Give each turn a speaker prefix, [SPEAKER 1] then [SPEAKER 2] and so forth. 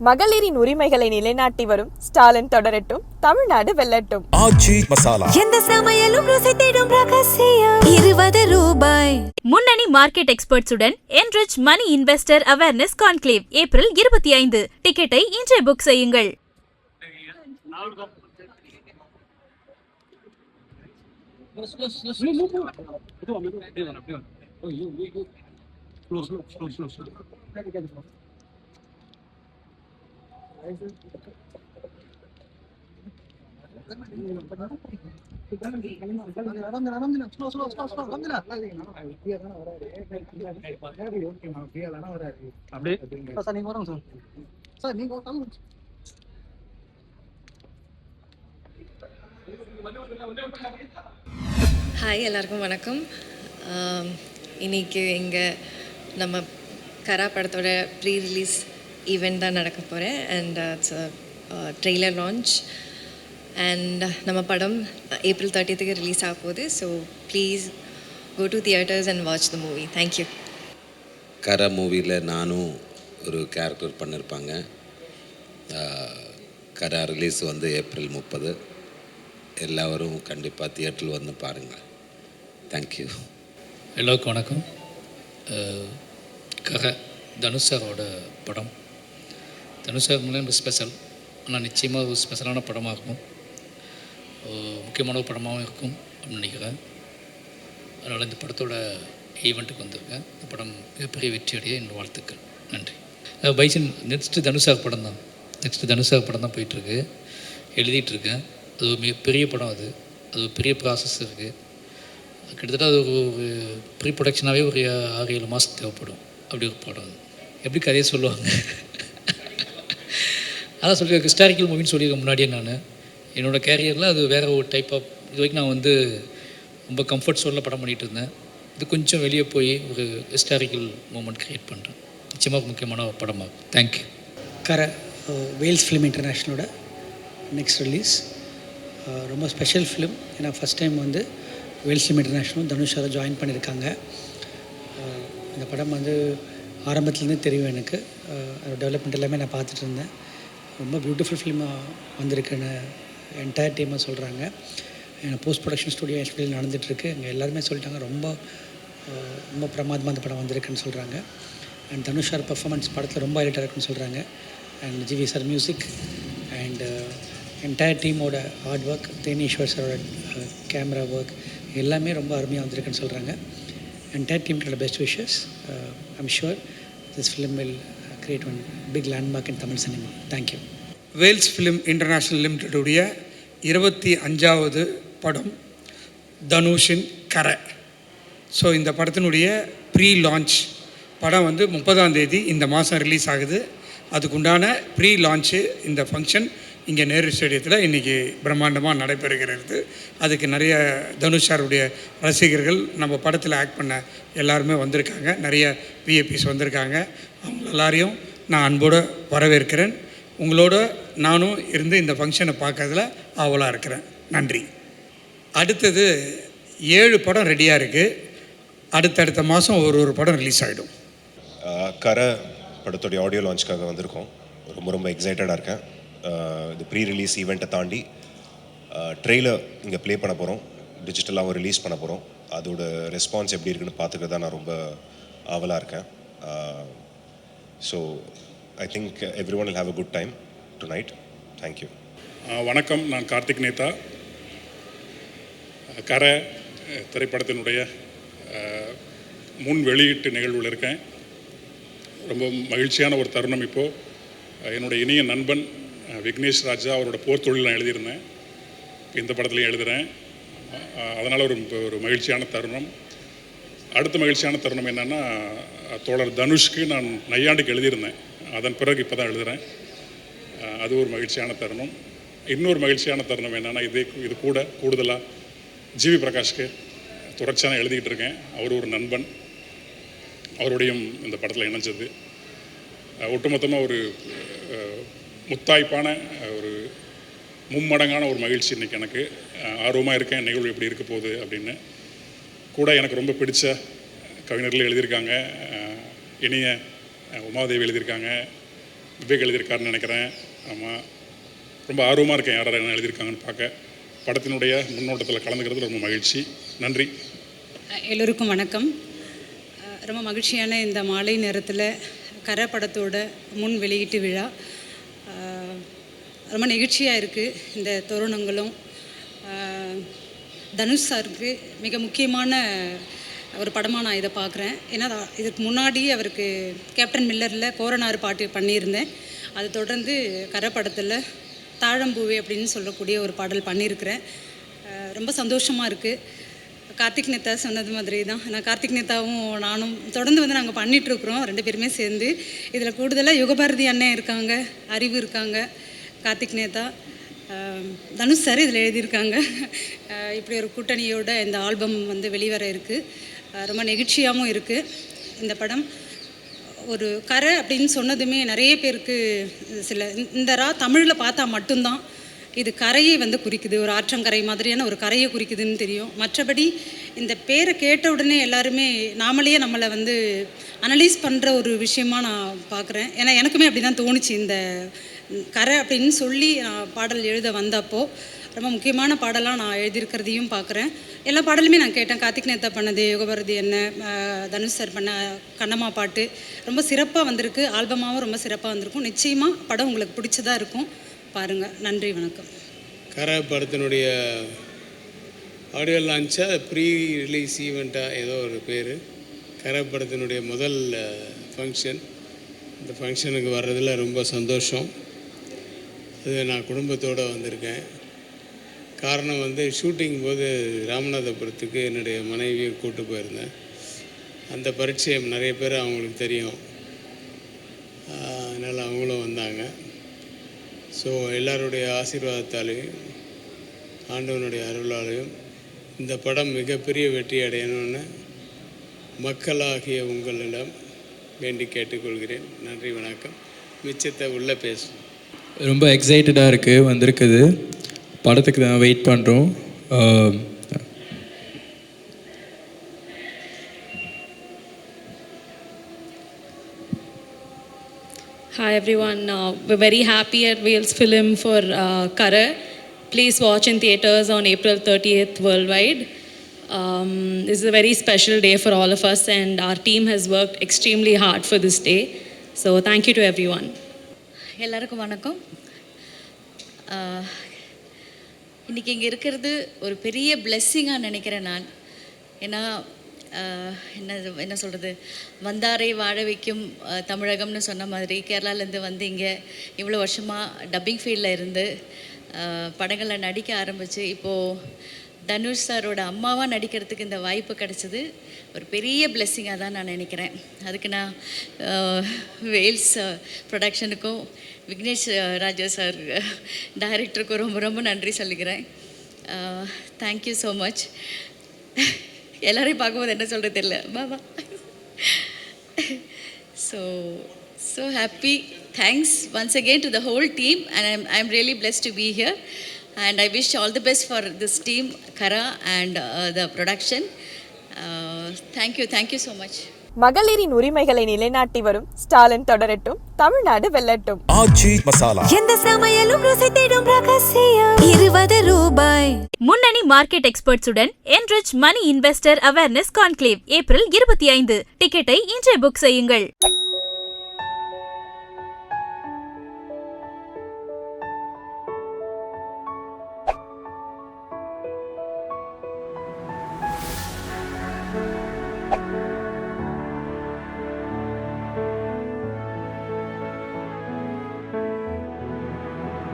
[SPEAKER 1] மகளிரின் உரிமைகளை நிலைநாட்டி வரும் ஸ்டாலின் தொடரட்டும், தமிழ்நாடு வெல்லட்டும்.
[SPEAKER 2] ஆச்சி மசாலா,
[SPEAKER 3] எந்த சமையலும் ருசி தேடும் ரகசியம் 20 ரூபாய்.
[SPEAKER 4] முன்னணி market எக்ஸ்பர்ட்ஸுடன் enrich money investor awareness conclave April 25. டிக்கெட்டை இன்றே புக் செய்யுங்கள்.
[SPEAKER 5] ஹாய், எல்லாருக்கும் வணக்கம். இன்றைக்கி இங்கே நம்ம கரா படத்தோட ப்ரீ ரிலீஸ் ஈவெண்ட் தான் நடக்க போகிறேன். And it's trailer launch. And நம்ம படம் ஏப்ரல் 30th ரிலீஸ் ஆக போகுது. So please go to theatres and watch the movie. Thank you.
[SPEAKER 6] Kara மூவியில் நானும் ஒரு கேரக்டர் பண்ணியிருப்பாங்க. கரா ரிலீஸ் வந்து ஏப்ரல் 30. எல்லோரும் கண்டிப்பாக தியேட்டரில் வந்து பாருங்கள். தேங்க்யூ.
[SPEAKER 7] எல்லோருக்கும் வணக்கம். கரை தனுஷ் சாரோட படம். தனுஷ் சார் மூலம் ஒரு ஸ்பெஷல், ஆனால் நிச்சயமாக ஒரு ஸ்பெஷலான படமாக இருக்கும், முக்கியமான ஒரு படமாகவும் இருக்கும் அப்படின்னு நினைக்கிறேன். அதனால் இந்த படத்தோட ஈவெண்ட்டுக்கு வந்திருக்கேன். இந்த படம் மிகப்பெரிய வெற்றியடைய என் வாழ்த்துக்கள். நன்றி. பைசன் நெக்ஸ்ட்டு தனுஷ் சார் படம் தான். தனுஷ் சார் படம் தான் போயிட்டுருக்கு, எழுதிட்டுருக்கேன். அது ஒரு மிகப்பெரிய படம். அது ஒரு பெரிய ப்ராசஸ் இருக்குது. கிட்டத்தட்ட அது ஒரு ப்ரீ ப்ரொடக்ஷனாகவே ஒரு 6-7 மாதம் தேவைப்படும். அப்படி ஒரு படம். அது எப்படி கதையை சொல்லுவாங்க, அதான் சொல்லி ஹிஸ்டாரிக்கல் மூவின்னு சொல்லியிருக்கேன் முன்னாடியே. நான் என்னோடய கேரியரில் அது வேறு ஒரு டைப் ஆஃப், இது வரைக்கும் நான் வந்து ரொம்ப கம்ஃபர்ட் ஜோனில் படம் பண்ணிகிட்டு இருந்தேன். இது கொஞ்சம் வெளியே போய் ஒரு ஹிஸ்டாரிக்கல் மூமெண்ட் க்ரியேட் பண்ணுறேன். நிச்சயமாக முக்கியமான ஒரு படமாகும். தேங்க்யூ.
[SPEAKER 8] கரை வேல்ஸ் ஃபிலிம் இன்டர்நேஷ்னலோட நெக்ஸ்ட் ரிலீஸ் ரொம்ப ஸ்பெஷல் ஃபிலிம். ஏன்னா ஃபஸ்ட் டைம் வந்து வேல்ஸ் ஃபிலிம் இன்டர்நேஷ்னல் தனுஷ் அதை ஜாயின் பண்ணியிருக்காங்க. இந்த படம் வந்து ஆரம்பத்துலேருந்து தெரியும் எனக்கு. டெவலப்மெண்ட் எல்லாமே நான் பார்த்துட்டு இருந்தேன். ரொம்ப பியூட்டிஃபுல் ஃபிலிமாக வந்திருக்குன்னு என்டையர் டீமாக சொல்கிறாங்க. போஸ்ட் ப்ரொடக்ஷன் ஸ்டுடியோ ஆக்சுவலி நடந்துகிட்ருக்கு. அங்கே எல்லாருமே சொல்லிட்டாங்க ரொம்ப ரொம்ப பிரமாதமாக அந்த படம் வந்திருக்குன்னு சொல்கிறாங்க. அண்ட் தனுஷ் சார் பர்ஃபார்மன்ஸ் படத்தில் ரொம்ப ஹைலைட்டாக இருக்குன்னு சொல்கிறாங்க. And GV sir music and entire டீமோட ஹார்ட் ஒர்க், தேனீஸ்வர் சாரோட கேமரா ஒர்க் எல்லாமே ரொம்ப அருமையாக வந்திருக்குன்னு சொல்கிறாங்க. என்டையர் டீமோட best wishes. I'm sure this film will create one big landmark in Tamil cinema. Thank you.
[SPEAKER 9] Vels film international லிமிடெடுடைய 25வது படம் தனுஷின் கரை. ஸோ இந்த படத்தினுடைய ப்ரீ லான்ச் படம் வந்து 30ஆம் தேதி இந்த மாதம் ரிலீஸ் ஆகுது. அதுக்குண்டான ப்ரீ லான்ச்சு இந்த ஃபங்க்ஷன் இங்கே நேரு ஸ்டேடியத்தில் இன்றைக்கி பிரம்மாண்டமாக நடைபெறுகிறது. அதுக்கு நிறைய தனுஷ் சாருடைய ரசிகர்கள், நம்ம படத்தில் ஆக்ட் பண்ண எல்லாருமே வந்திருக்காங்க. நிறைய விஐபிஸ் வந்திருக்காங்க. அவங்க எல்லாரையும் நான் அன்போடு வரவேற்கிறேன். உங்களோட நானும் இருந்து இந்த ஃபங்க்ஷனை பார்க்கறதுல ஆவலாக இருக்கிறேன். நன்றி. அடுத்தது 7 படம் ரெடியாக இருக்குது. அடுத்தடுத்த மாதம் ஒரு படம் ரிலீஸ் ஆகிடும்.
[SPEAKER 10] கரை படத்துடைய ஆடியோ லான்ச்சுக்காக வந்திருக்கோம். ரொம்ப எக்ஸைட்டடாக இருக்கேன். இந்த ப்ரீ ரிலீஸ் ஈவெண்ட்டை தாண்டி ட்ரெய்லர் இங்கே ப்ளே பண்ண போகிறோம், டிஜிட்டலாகவும் ரிலீஸ் பண்ண போகிறோம். அதோட ரெஸ்பான்ஸ் எப்படி இருக்குன்னு பார்த்துக்கிறதா நான் ரொம்ப ஆவலாக இருக்கேன். So I think every one will have a good time tonight. Thank you.
[SPEAKER 11] வணக்கம், நான் கார்த்திக் நேதா. கரை திரைப்படத்தினுடைய முன் வெளியீட்டு நிகழ்வில் இருக்கேன். ரொம்ப மகிழ்ச்சியான ஒரு தருணம். இப்போது என்னுடைய இனிய நண்பன் விக்னேஷ் ராஜா அவரோட போர் தொழில் நான் எழுதியிருந்தேன். இந்த படத்துலையும் எழுதுகிறேன். அதனால் ஒரு மகிழ்ச்சியான தருணம். அடுத்த மகிழ்ச்சியான தருணம் என்னென்னா, தோழர் தனுஷ்க்கு நான் நையாண்டுக்கு எழுதியிருந்தேன். அதன் பிறகு இப்போ தான் எழுதுகிறேன். அது ஒரு மகிழ்ச்சியான தருணம். இன்னொரு மகிழ்ச்சியான தருணம் என்னென்னா, இது கூடுதலாக ஜிவி பிரகாஷ்க்கு தொடர்ச்சியாக எழுதிக்கிட்டு இருக்கேன். அவர் ஒரு நண்பன். அவருடையும் இந்த படத்தில் இணைஞ்சது ஒட்டுமொத்தமாக ஒரு முத்தாய்ப்பான ஒரு மும்மடங்கான ஒரு மகிழ்ச்சி. இன்றைக்கி எனக்கு ஆர்வமாக இருக்கேன் நிகழ்வு எப்படி இருக்க போகுது அப்படின்னு. கூட எனக்கு ரொம்ப பிடிச்ச கவிஞர்கள் எழுதியிருக்காங்க. இனிய உமாதேவி எழுதியிருக்காங்க, விவேக் எழுதியிருக்காருன்னு நினைக்கிறேன். ஆமாம், ரொம்ப ஆர்வமாக இருக்கேன் யார் என்ன எழுதியிருக்காங்கன்னு பார்க்க. படத்தினுடைய முன்னோட்டத்தில் கலந்துக்கிறது ரொம்ப மகிழ்ச்சி. நன்றி.
[SPEAKER 2] எல்லோருக்கும் வணக்கம். ரொம்ப மகிழ்ச்சியான இந்த மாலை நேரத்தில் கரை படத்தோட முன் வெளியீட்டு விழா ரொம்ப நெகிழ்ச்சியாக இருக்குது. இந்த தருணங்களும் தனுஷ் சாருக்கு மிக முக்கியமான ஒரு படமாக நான் இதை பார்க்குறேன். ஏன்னா இதுக்கு முன்னாடி அவருக்கு கேப்டன் மில்லரில் கோரனாறு பாட்டு பண்ணியிருந்தேன். அதை தொடர்ந்து கரை படத்தில் தாழம்பூவே அப்படின்னு சொல்லக்கூடிய ஒரு பாடல் பண்ணியிருக்கிறேன். ரொம்ப சந்தோஷமாக இருக்குது. கார்த்திக் நேத்தா சொன்னது மாதிரி தான், நான் கார்த்திக் நேத்தாவும் நானும் தொடர்ந்து வந்து நாங்கள் பண்ணிகிட்ருக்குறோம் 2 பேருமே சேர்ந்து. இதில் கூடுதலாக யுகபாரதி அண்ணன் இருக்காங்க, அறிவு இருக்காங்க, கார்த்திக் நேத்தா, தனுஷ் சார் இதில் எழுதியிருக்காங்க. இப்படி ஒரு கூட்டணியோட இந்த ஆல்பம் வந்து வெளிவர இருக்குது. ரொம்ப நெகிழ்ச்சியாகவும் இருக்குது. இந்த படம் ஒரு கரை அப்படின்னு சொன்னதுமே நிறைய பேருக்கு இந்த தமிழில் பார்த்தா மட்டும்தான் இது கரையை வந்து குறிக்குது, ஒரு ஆற்றங்கரை மாதிரியான ஒரு கரையை குறிக்குதுன்னு தெரியும். மற்றபடி இந்த பேரை கேட்ட உடனே எல்லாருமே நாமளே நம்மளை வந்து அனலைஸ் பண்ணுற ஒரு விஷயமா நான் பார்க்குறேன். ஏன்னா எனக்குமே அப்படி தான் தோணுச்சு. இந்த கரை அப்படின்னு சொல்லி நான் பாடல் எழுத வந்தப்போ ரொம்ப முக்கியமான பாடலாக நான் எழுதியிருக்கிறதையும் பார்க்குறேன். எல்லா பாடலுமே நான் கேட்டேன். கார்த்திக் நேத்தா பண்ணது, யுகபாரதி என்ன, தனுஷ் சார் பண்ண கண்ணம்மா பாட்டு ரொம்ப சிறப்பாக வந்திருக்கு. ஆல்பமாகவும் ரொம்ப சிறப்பாக வந்திருக்கும். நிச்சயமாக படம் உங்களுக்கு பிடிச்சதாக இருக்கும், பாருங்கள். நன்றி, வணக்கம்.
[SPEAKER 12] கரை படத்தினுடைய ஆடியோ லான்ச்சாக ப்ரீ ரிலீஸ் ஈவெண்ட்டாக ஏதோ ஒரு பேர். கரை படத்தினுடைய முதல் ஃபங்க்ஷன். இந்த ஃபங்க்ஷனுக்கு வர்றதில் ரொம்ப சந்தோஷம். அது நான் குடும்பத்தோடு வந்திருக்கேன். காரணம் வந்து ஷூட்டிங் போது ராமநாதபுரத்துக்கு என்னுடைய மனைவியை கூப்பிட்டு போயிருந்தேன். அந்த பரிச்சயம் நிறைய பேர் அவங்களுக்கு தெரியும், அதனால் அவங்களும் வந்தாங்க. ஸோ எல்லாருடைய ஆசீர்வாதத்தாலையும் ஆண்டவனுடைய அருளாலையும் இந்த படம் மிகப்பெரிய வெற்றி அடையணும்னு மக்களாகிய உங்களிடம் வேண்டி கேட்டுக்கொள்கிறேன். நன்றி, வணக்கம். மிச்சத்தை உள்ளே பேசும்.
[SPEAKER 13] ரொம்ப எக்ஸைட்டடாக இருக்குது வந்திருக்குது. படத்துக்கு தான் வெயிட் பண்ணுறோம்.
[SPEAKER 14] Hi everyone, we're very happy at Wales Film for Kara. Please watch in theatres on April 30th worldwide. This is a very special day for all of us and our team has worked extremely hard for this day. So thank you to everyone.
[SPEAKER 15] எல்லாருக்கும் வணக்கம். இன்றைக்கி இங்கே இருக்கிறது ஒரு பெரிய பிளெஸ்ஸிங்காக நினைக்கிறேன் நான். ஏன்னா என்ன சொல்கிறது, வந்தாரை வாழ வைக்கும் தமிழகம்னு சொன்ன மாதிரி கேரளாலேருந்து வந்து இங்கே இவ்வளோ வருஷமாக டப்பிங் ஃபீல்டில் இருந்து படங்களில் நடிக்க ஆரம்பித்து இப்போது தனுஷ் சாரோட அம்மாவாக நடிக்கிறதுக்கு இந்த வாய்ப்பு கிடச்சிது ஒரு பெரிய பிளெஸ்ஸிங்காக தான் நான் நினைக்கிறேன். அதுக்கு நான் வேல்ஸ் ப்ரொடக்ஷனுக்கும் விக்னேஷ் ராஜா சார் டைரக்டருக்கும் ரொம்ப ரொம்ப நன்றி சொல்லிக்கிறேன். Thank you so much. எல்லாரையும் பார்க்கும்போது என்ன சொல்கிறது தெரியல. Baba. So happy. Thanks once again to the whole team and I'm really blessed to be here and I wish all the best for this team, Kara and the production. Thank you so much.
[SPEAKER 1] மகளிரின் உரிமைகளை நிலைநாட்டி வரும் ஸ்டாலின் தொடரட்டும், தமிழ்நாடு வெல்லட்டும்.
[SPEAKER 3] ஆச்சி மசாலா. எந்த சமையலும் ருசி தேடும் ரகசியம். 20 ரூபாய்.
[SPEAKER 4] முன்னணி market எக்ஸ்பர்ட்ஸுடன் enrich money investor awareness conclave April 25. டிக்கெட்டை இன்றே புக் செய்யுங்கள்.